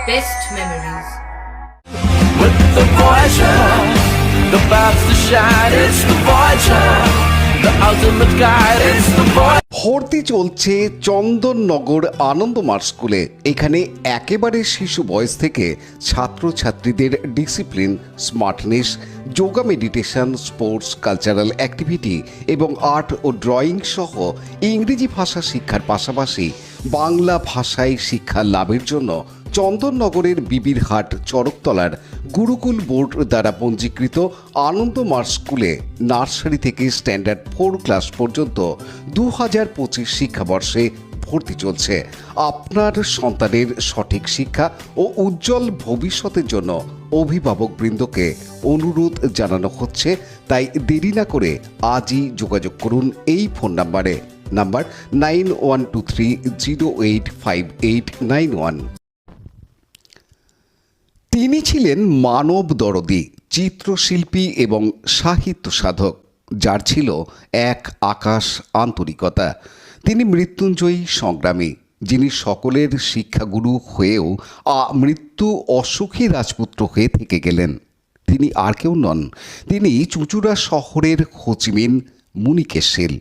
best memories. With the Voyager, the path to shine, it's the Voyager, the ultimate guide, it's the Voyager. ভর্তি চলছে চন্দননগর আনন্দমার্গ স্কুলে। এখানে একেবারে শিশু বয়স থেকে ছাত্রছাত্রীদের discipline, smartness, yoga, meditation, sports, cultural activity এবং আর্ট ও ড্রয়িং সহ ইংরেজি ভাষা শিক্ষার পাশাপাশি বাংলা ভাষায় শিক্ষা লাভের জন্য চন্দননগরের বিবিরহাট চরকতলার গুরুকুল বোর্ড দ্বারা পঞ্জীকৃত আনন্দমার্গ স্কুলে নার্সারি থেকে স্ট্যান্ডার্ড 4 ক্লাস পর্যন্ত 2025 শিক্ষাবর্ষে ভর্তি চলছে। আপনার সন্তানের সঠিক শিক্ষা ও উজ্জ্বল ভবিষ্যতের জন্য অভিভাবকবৃন্দকে অনুরোধ জানানো হচ্ছে, তাই দেরি না করে আজই যোগাযোগ করুন এই ফোন নাম্বার 9123085891। তিনি ছিলেন মানব দরদী, চিত্রশিল্পী এবং সাহিত্য সাধক, যার ছিল এক আকাশ আন্তরিকতা। তিনি মৃত্যুঞ্জয়ী সংগ্রামী, যিনি সকলের শিক্ষাগুরু হয়েও মৃত্যু অসুখী রাজপুত্র হয়ে থেকে গেলেন। তিনি আর কেউ নন, তিনি চুঁচুড়া শহরের হোচিমিন মুনিকেশ শীল।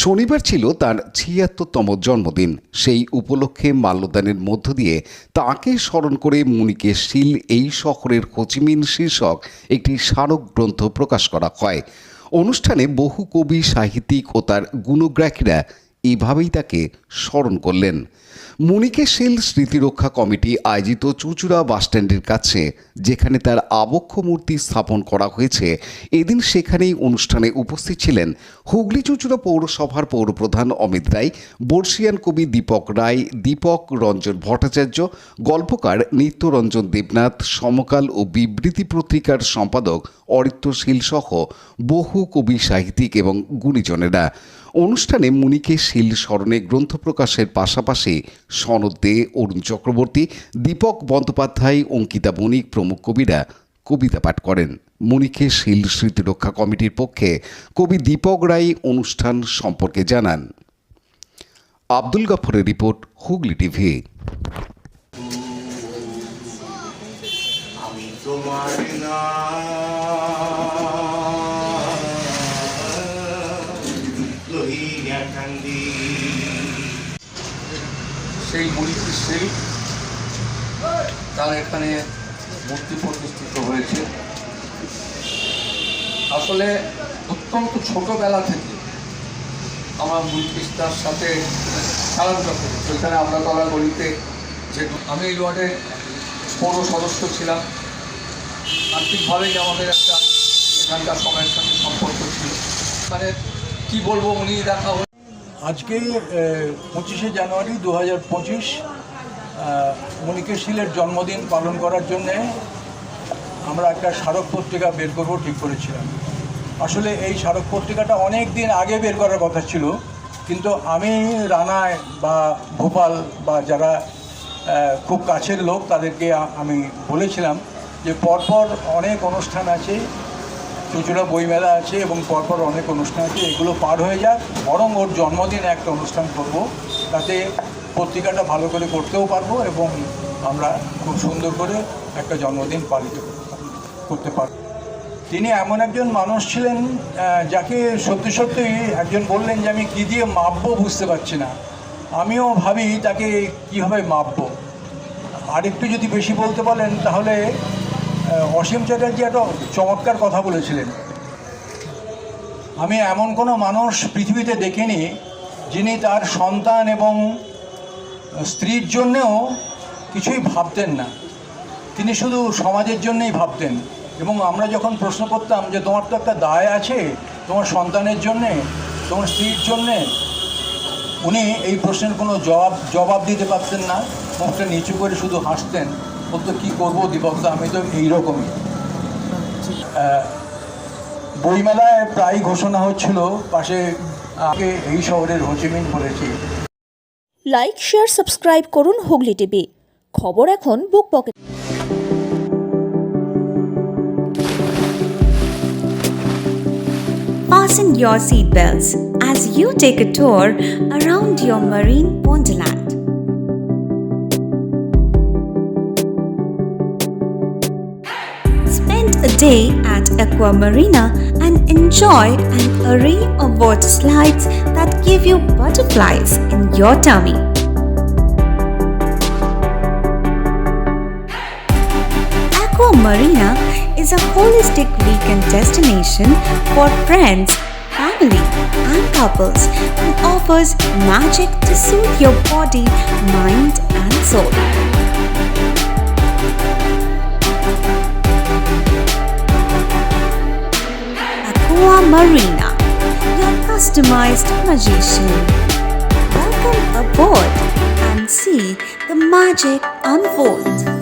শনিবার ছিল তার ৭৬তম জন্মদিন। সেই উপলক্ষে মাল্যদানের মধ্য দিয়ে তাঁকে স্মরণ করে মুনিকেশ শীল এই শহরের হোচিমিন শীর্ষক একটি স্মারক গ্রন্থ প্রকাশ করা হয়। অনুষ্ঠানে বহু কবি, সাহিত্যিক ও তার গুণগ্রাহীরা এভাবেই তাকে স্মরণ করলেন। মুনিকেশ শীল স্মৃতিরক্ষা কমিটি আয়োজিত চুঁচুড়া বাসস্ট্যান্ডের কাছে যেখানে তার আবক্ষ মূর্তি স্থাপন করা হয়েছে, এদিন সেখানেই অনুষ্ঠানে উপস্থিত ছিলেন হুগলি চুঁচুড়া পৌরসভার পৌরপ্রধান অমিত রায়, বর্ষিয়ান কবি দীপক রায়, দীপক রঞ্জন ভট্টাচার্য, গল্পকার নিত্যরঞ্জন দেবনাথ, সমকাল ও বিবৃতি পত্রিকার সম্পাদক অরিত্র শীল সহ বহু কবি, সাহিত্যিক এবং গুণীজনেরা। অনুষ্ঠানে মুনিকেশ শীল স্মরণে গ্রন্থ প্রকাশের পাশাপাশি সনদ দে, অরুণ চক্রবর্তী, দীপক বন্দ্যোপাধ্যায়, অঙ্কিতা বণিক প্রমুখ কবিরা কবিতা পাঠ করেন। মুনিকেশ শীল স্মৃতিরক্ষা কমিটির পক্ষে কবি দীপক রায় অনুষ্ঠান সম্পর্কে জানান। Abdul গফরের report, Hooghly TV. সেই মুনিকেশ শীল তার এখানে মূর্তি প্রতিষ্ঠিত হয়েছে। আসলে অত্যন্ত ছোটবেলা থেকে আমরা মুনিকেশ তার সাথে খেলাধুলা করি। ওইখানে আমরাতলা গলিতে যে আমি এই ওয়ার্ডে পৌর সদস্য ছিলাম, আর্থিকভাবেই আমাদের একটা এখানকার সময়ের সঙ্গে সম্পর্ক ছিল। মানে কি বলবো, উনি দেখা আজকে 25শে জানুয়ারি 2025 মুনিকেশ শীলের জন্মদিন পালন করার জন্যে আমরা একটা স্মারক পত্রিকা বের করব ঠিক করেছিলাম। আসলে এই স্মারক পত্রিকাটা অনেক দিন আগে বের করার কথা ছিল, কিন্তু আমি রানায় বা ভোপাল বা যারা খুব কাছের লোক তাদেরকে আমি বলেছিলাম যে পরপর অনেক অনুষ্ঠান আছে, চুঁচুড়া বইমেলা আছে এবং পরপর অনেক অনুষ্ঠান আছে, এগুলো পার হয়ে যাক, বরং ওর জন্মদিনে একটা অনুষ্ঠান করব, তাতে পত্রিকাটা ভালো করে করতেও পারবো এবং আমরা খুব সুন্দর করে একটা জন্মদিন পালিত করতে পারব। তিনি এমন একজন মানুষ ছিলেন যাকে সত্যি সত্যিই একজন বললেন যে আমি কী দিয়ে মাপবো বুঝতে পারছি না। আমিও ভাবি তাকে কীভাবে মাপবো। আরেকটু যদি বেশি বলতে বলেন তাহলে অসীম চ্যাটার্জি একটা চমৎকার কথা বলেছিলেন, আমি এমন কোনো মানুষ পৃথিবীতে দেখিনি যিনি তার সন্তান এবং স্ত্রীর জন্যেও কিছুই ভাবতেন না, তিনি শুধু সমাজের জন্যই ভাবতেন। এবং আমরা যখন প্রশ্ন করতাম যে তোমার তো একটা দায় আছে তোমার সন্তানের জন্যে, তোমার স্ত্রীর জন্যে, উনি এই প্রশ্নের কোনো জবাব দিতে পারতেন না, মুখটা নিচু করে শুধু হাসতেন, বলতো কী করবো দীপকদা, আমি তো এইরকমই। বইমেলায় প্রায় ঘোষণা হচ্ছিল পাশে আগে এই শহরের হোচিমিন বলেছি। লাইক, শেয়ার, সাবস্ক্রাইব করুন হুগলি টিভি। খবর এখন বুক pocket. Fasten your seatbelts as you take a tour around your marine wonderland. day at Aqua Marina and enjoy an array of water slides that give you butterflies in your tummy. Aqua Marina is a holistic weekend destination for friends, family, and couples and offers magic to soothe your body, mind, and soul. Aqua Marina, your customized magician. Welcome aboard and see the magic unfold.